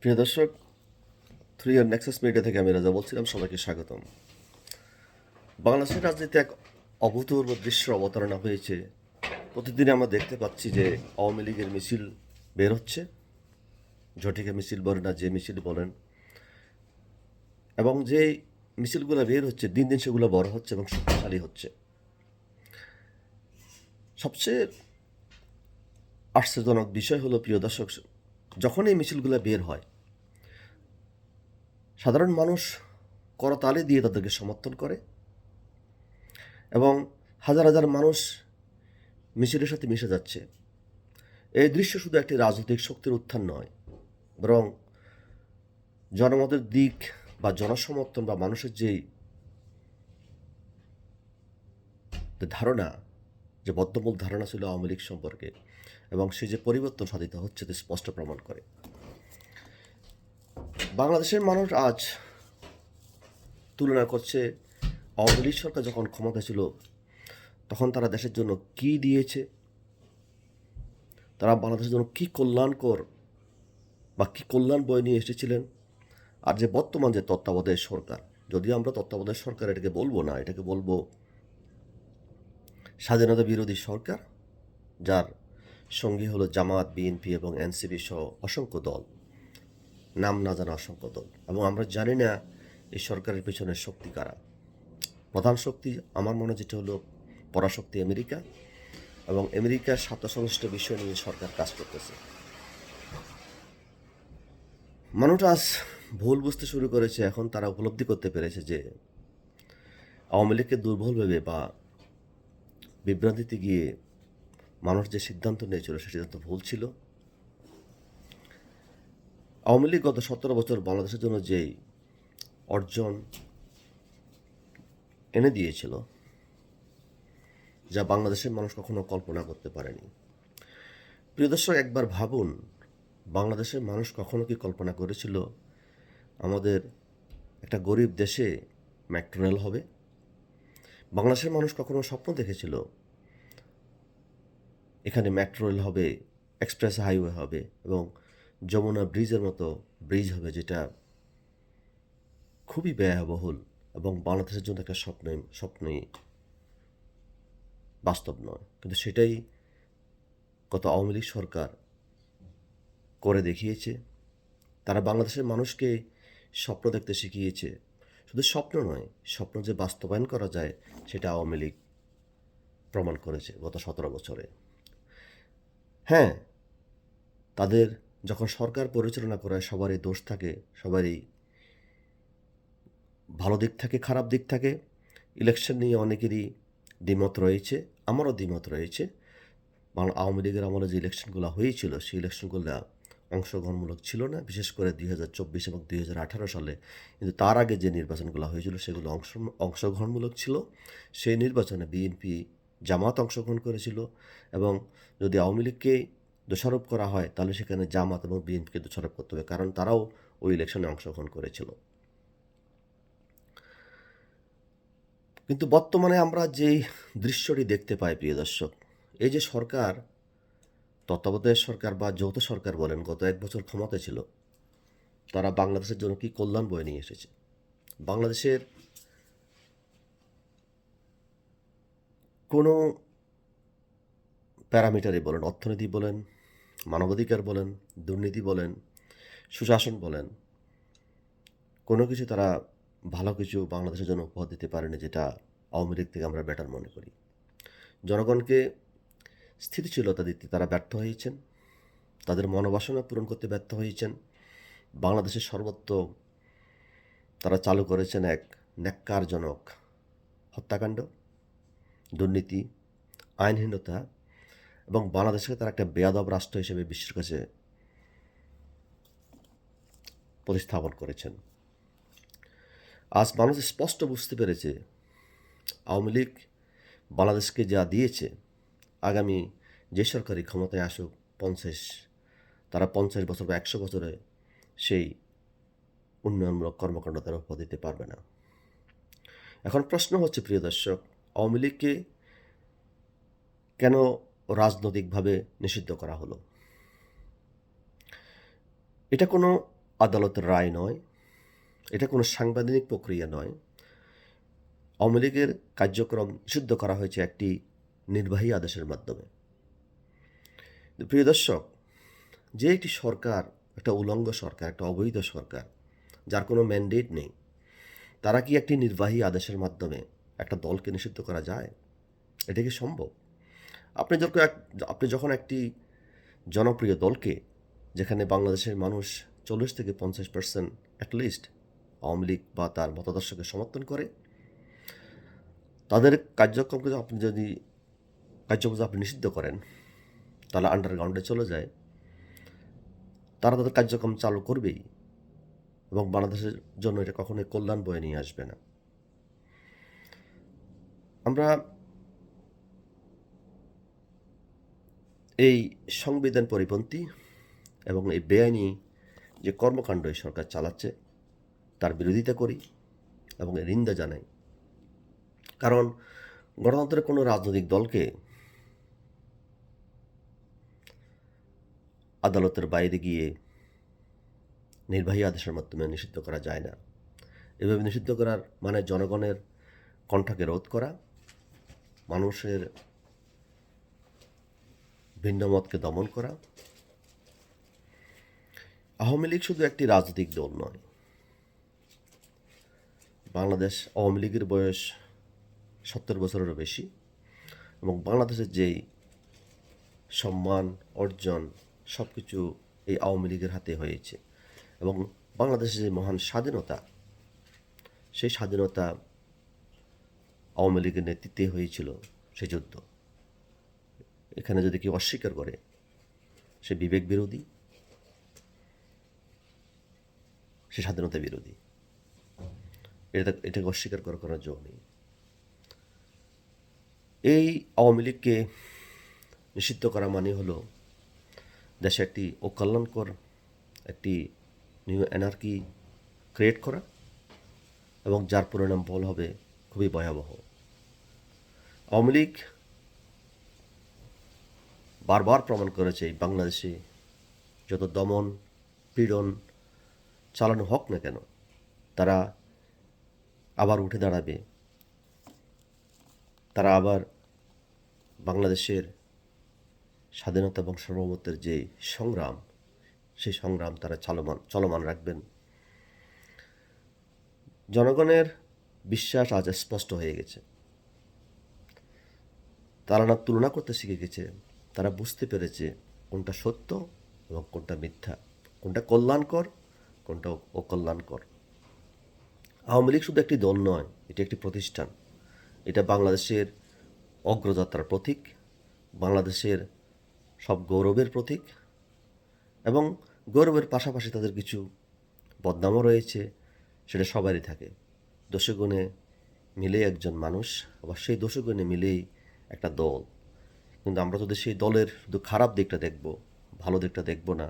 প্রিয় দর্শক, three year Nexus media থেকে আমি রাজা বলছিলাম। সবাইকে স্বাগতম। বাংলাদেশের রাজনীতি এক অভূতপূর্ব দৃশ্যের অবতারণা হয়েছে। প্রতিদিন আমরা দেখতে পাচ্ছি যে আওয়ামী লীগের মিছিল বের হচ্ছে, ঝটিকা মিছিল বলেন না যে মিছিল বলেন, এবং যে মিছিলগুলো বের হচ্ছে দিন দিন সেগুলো বড় হচ্ছে এবং শক্তিশালী হচ্ছে। সবচেয়ে আশ্চর্যজনক বিষয় হলো, প্রিয় দর্শক, যখন এই মিছিলগুলো বের হয়, সাধারণ মানুষ করতালি দিয়ে তাদেরকে সমর্থন করে এবং হাজার হাজার মানুষ মিছিলের সাথে মিশে যাচ্ছে। এই দৃশ্য শুধু একটি রাজনৈতিক শক্তির উত্থান নয়, বরং জনমতের দিক বা জনসমর্থন বা মানুষের যেই ধারণা, যে বদ্ধমূল ধারণা ছিল আওয়ামী লীগ সম্পর্কে, এবং সে যে পরিবর্তন সাধিত হচ্ছে তা স্পষ্ট প্রমাণ করে। বাংলাদেশের মানুষ আজ তুলনা করছে আওয়ামী লীগ সরকার যখন ক্ষমতা ছিল তখন তারা দেশের জন্য কি দিয়েছে, তারা বাংলাদেশের জন্য কী কল্যাণকর বা কী কল্যাণ বয়ে নিয়ে এসেছিলেন। আর যে বর্তমান যে তত্ত্বাবধায়ক সরকার, যদিও আমরা তত্ত্বাবধায়ক সরকার এটাকে বলবো না, এটাকে বলবো স্বাধীনতা বিরোধী সরকার, যার সঙ্গী হলো জামাত, বিএনপি এবং এনসিপি সহ অসংখ্য দল, নাম না জানা অসংখ্য দল। এবং আমরা জানি না এই সরকারের পেছনের শক্তি কারা। প্রধান শক্তি আমার মনে যেটা হলো পরাশক্তি আমেরিকা, এবং আমেরিকার স্বার্থসংশ্লিষ্ট বিষয় নিয়ে সরকার কাজ করতেছে। মানুষ আজ ভুল বুঝতে শুরু করেছে। এখন তারা উপলব্ধি করতে পেরেছে যে আওয়ামী লীগকে দুর্বল ভেবে বা বিভ্রান্তিতে গিয়ে মানুষ যে সিদ্ধান্ত নিয়েছিল সে সিদ্ধান্ত ভুল ছিল। আওয়ামী লীগ গত 17 বছর বাংলাদেশের জন্য যেই অর্জন এনে দিয়েছিল, যা বাংলাদেশের মানুষ কখনো কল্পনা করতে পারেনি। প্রিয় দর্শক, একবার ভাবুন, বাংলাদেশের মানুষ কখনো কি কল্পনা করেছিল আমাদের একটা গরিব দেশে মেট্রো রেল হবে? বাংলাদেশের মানুষ কখনো স্বপ্ন দেখেছিল এখানে মেট্রো রেল হবে, এক্সপ্রেস হাইওয়ে হবে এবং যমুনা ব্রিজের মতো ব্রিজ হবে, যেটা খুবই ব্যয়বহুল এবং বাংলাদেশের জন্য একটা স্বপ্নই বাস্তব নয়। কিন্তু সেটাই গত আওয়ামী লীগ সরকার করে দেখিয়েছে। তারা বাংলাদেশের মানুষকে স্বপ্ন দেখতে শিখিয়েছে। শুধু স্বপ্ন নয়, স্বপ্ন যে বাস্তবায়ন করা যায় সেটা আওয়ামী লীগ প্রমাণ করেছে গত 17 বছরে। হ্যাঁ, তাদের যখন সরকার পরিচালনা করে সবারই দোষ থাকে, সবারই ভালো দিক থাকে, খারাপ দিক থাকে। ইলেকশন নিয়ে অনেকেরই দ্বিমত রয়েছে, আমারও দ্বিমত রয়েছে। বাংলা আওয়ামী লীগের আমলে যে ইলেকশনগুলো হয়েছিল সেই ইলেকশনগুলো অংশগ্রহণমূলক ছিল না, বিশেষ করে 2024 এবং 2018 সালে। কিন্তু তার আগে যে নির্বাচনগুলো হয়েছিল সেগুলো অংশগ্রহণমূলক ছিল। সেই নির্বাচনে বিএনপি, জামাত অংশগ্রহণ করেছিল। এবং যদি আওয়ামী লীগকে দোষারোপ করা হয় তাহলে সেখানে জামাত এবং বিএনপিকে দোষারোপ করতে হবে, কারণ তারাও ওই ইলেকশনে অংশগ্রহণ করেছিল। কিন্তু বর্তমানে আমরা যেই দৃশ্যটি দেখতে পাই, প্রিয় দর্শক, এই যে সরকার, তত্ত্বাবধায়ক সরকার বা যৌথ সরকার বলেন, গত 1 বছর ক্ষমতায় ছিল, তারা বাংলাদেশের জন্য কী কল্যাণ বয়ে নিয়ে এসেছে। বাংলাদেশের কোনো প্যারামিটারে বলেন, অর্থনীতি বলেন, মানবাধিকার বলেন, দুর্নীতি বলেন, সুশাসন বলেন, কোনো কিছু তারা ভালো কিছু বাংলাদেশের জন্য উপহার দিতে পারেনি, যেটা আওয়ামী লীগ থেকে আমরা বেটার মনে করি। জনগণকে স্থিতিশীলতা দিতে তারা ব্যর্থ হয়েছেন, তাদের মনোবাসনা পূরণ করতে ব্যর্থ হয়েছেন। বাংলাদেশের সর্বত্র তারা চালু করেছেন এক ন্যাক্কারজনক হত্যাকাণ্ড, দুর্নীতি, আইনহীনতা, এবং বাংলাদেশকে তারা একটা বেয়াদব রাষ্ট্র হিসেবে বিশ্বের কাছে প্রতিস্থাপন করেছেন। আজ মানুষ স্পষ্ট বুঝতে পেরেছে আওয়ামী লীগ বাংলাদেশকে যা দিয়েছে, আগামী যে সরকারি ক্ষমতায় আসুক, তারা 50 বছর বা 100 বছরে সেই উন্নয়নমূলক কর্মকাণ্ড তারা উপহার দিতে পারবে না। এখন প্রশ্ন হচ্ছে, প্রিয় দর্শক, আওয়ামী লীগকে কেন রাজনৈতিকভাবে নিষিদ্ধ করা হলো? এটা কোনো আদালতের রায় নয়, এটা কোনো সাংবিধানিক প্রক্রিয়া নয়। আওয়ামী লীগের কার্যক্রম নিষিদ্ধ করা হয়েছে একটি নির্বাহী আদেশের মাধ্যমে। প্রিয় দর্শক, যে একটি সরকার, একটা উলঙ্গ সরকার, একটা অবৈধ সরকার, যার কোনো ম্যান্ডেট নেই, তারা কি একটি নির্বাহী আদেশের মাধ্যমে একটা দলকে নিষিদ্ধ করা যায়? এটা কি সম্ভব? আপনি যখন একটি জনপ্রিয় দলকে, যেখানে বাংলাদেশের মানুষ 40 থেকে 50% অ্যাটলিস্ট আওয়ামী লীগ বা তার মতাদর্শকে সমর্থন করে, তাদের কার্যক্রমকে আপনি নিষিদ্ধ করেন, তাহলে আন্ডারগ্রাউন্ডে চলে যায়, তারা তাদের কার্যক্রম চালু করবেই এবং বাংলাদেশের জন্য এটা কখনোই কল্যাণ বয়ে নিয়ে আসবে না। আমরা এই সংবিধান পরিপন্থী এবং এই বেআইনি যে কর্মকাণ্ড এই সরকার চালাচ্ছে, তার বিরোধিতা করি এবং এর নিন্দা জানাই। কারণ গণতন্ত্রের কোনো রাজনৈতিক দলকে আদালতের বাইরে গিয়ে নির্বাহী আদেশের মাধ্যমে নিষিদ্ধ করা যায় না। এভাবে নিষিদ্ধ করার মানে জনগণের কণ্ঠকে রোধ করা, মানুষের ভিন্ন মতকে দমন করা। আওয়ামী লীগ শুধু একটি রাজনৈতিক দল নয়। বাংলাদেশ আওয়ামী লীগের বয়স 70 বছরেরও বেশি এবং বাংলাদেশের যেই সম্মান অর্জন সব কিছু এই আওয়ামী লীগের হাতে হয়েছে এবং বাংলাদেশের যে মহান স্বাধীনতা, সেই স্বাধীনতা আওয়ামী লীগের নেতৃত্বে হয়েছিল সেই যুদ্ধ। এখানে যদি কেউ অস্বীকার করে, সে বিবেক বিরোধী, সে স্বাধীনতা বিরোধী। এটাকে অস্বীকার করার কোনো জো নেই। এই আওয়ামী লীগকে নিষিদ্ধ করা মানে হলো দেশে একটি অকল্যাণকর একটি নিউ অ্যানার্কি ক্রিয়েট করা এবং যার পরিণাম ফল হবে খুবই ভয়াবহ। আওয়ামী লীগ বারবার প্রমাণ করেছে এই বাংলাদেশে যত দমন পীড়ন চালানো হোক না কেন, তারা আবার উঠে দাঁড়াবে, তারা আবার বাংলাদেশের স্বাধীনতা এবং সার্বভৌমত্বের যে সংগ্রাম, সেই সংগ্রাম তারা চলমান রাখবেন। জনগণের বিশ্বাস আজ স্পষ্ট হয়ে গেছে। তারা না তুলনা করতে শিখে গেছে, তারা বুঝতে পেরেছে কোনটা সত্য এবং কোনটা মিথ্যা, কোনটা কল্যাণকর, কোনটা অকল্যাণকর। আওয়ামী লীগ শুধু একটি দল নয়, এটি একটি প্রতিষ্ঠান। এটা বাংলাদেশের অগ্রযাত্রার প্রতীক, বাংলাদেশের সব গৌরবের প্রতীক এবং গৌরবের পাশাপাশি তাদের কিছু বদনামও রয়েছে, সেটা সবারই থাকে। দোষগুণে মিলে একজন মানুষ, আবার সেই দোষগুণে মিলেই একটা দল। কিন্তু আমরা যদি সেই দলের শুধু খারাপ দিকটা দেখব, ভালো দিকটা দেখব না,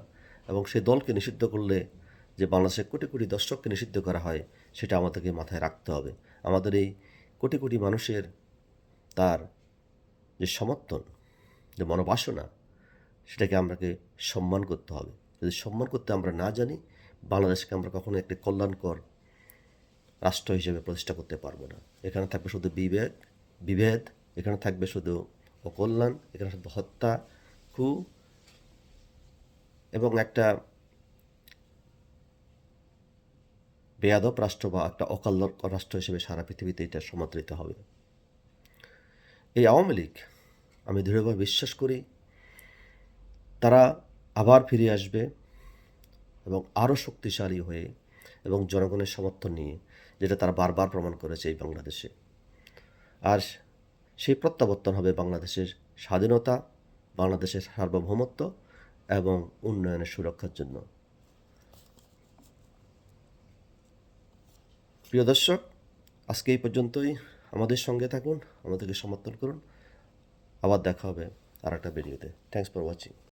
এবং সেই দলকে নিষিদ্ধ করলে যে বাংলাদেশের কোটি কোটি দর্শককে নিষিদ্ধ করা হয়, সেটা আমাদেরকে মাথায় রাখতে হবে। আমাদের এই কোটি কোটি মানুষের তার যে সমর্থন, যে মনোবাসনা, সেটাকে আমরাকে সম্মান করতে হবে। যদি সম্মান করতে আমরা না জানি, বাংলাদেশকে আমরা কখনো একটি কল্যাণকর রাষ্ট্র হিসেবে প্রতিষ্ঠা করতে পারবো না। এখানে থাকবে শুধু বিভেদ, এখানে থাকবে শুধু অকল্যাণ, এখানে থাকবে হত্যা, খুন এবং একটা বেয়াদব রাষ্ট্র বা একটা অকল্যাণকর রাষ্ট্র হিসেবে সারা পৃথিবীতে এটা সমাদৃত হবে। এই আওয়ামী লীগ, আমি দৃঢ়ভাবে বিশ্বাস করি তারা আবার ফিরে আসবে এবং আরও শক্তিশালী হয়ে এবং জনগণের সমর্থন নিয়ে, যেটা তারা বারবার প্রমাণ করেছে এই বাংলাদেশে। আর সেই প্রত্যাবর্তন হবে বাংলাদেশের স্বাধীনতা, বাংলাদেশের সার্বভৌমত্ব এবং উন্নয়নের সুরক্ষার জন্য। প্রিয় দর্শক, আজকে এই পর্যন্তই। আমাদের সঙ্গে থাকুন, আমাদেরকে সমর্থন করুন। আবার দেখা হবে আর একটা ভিডিওতে। Thanks for watching.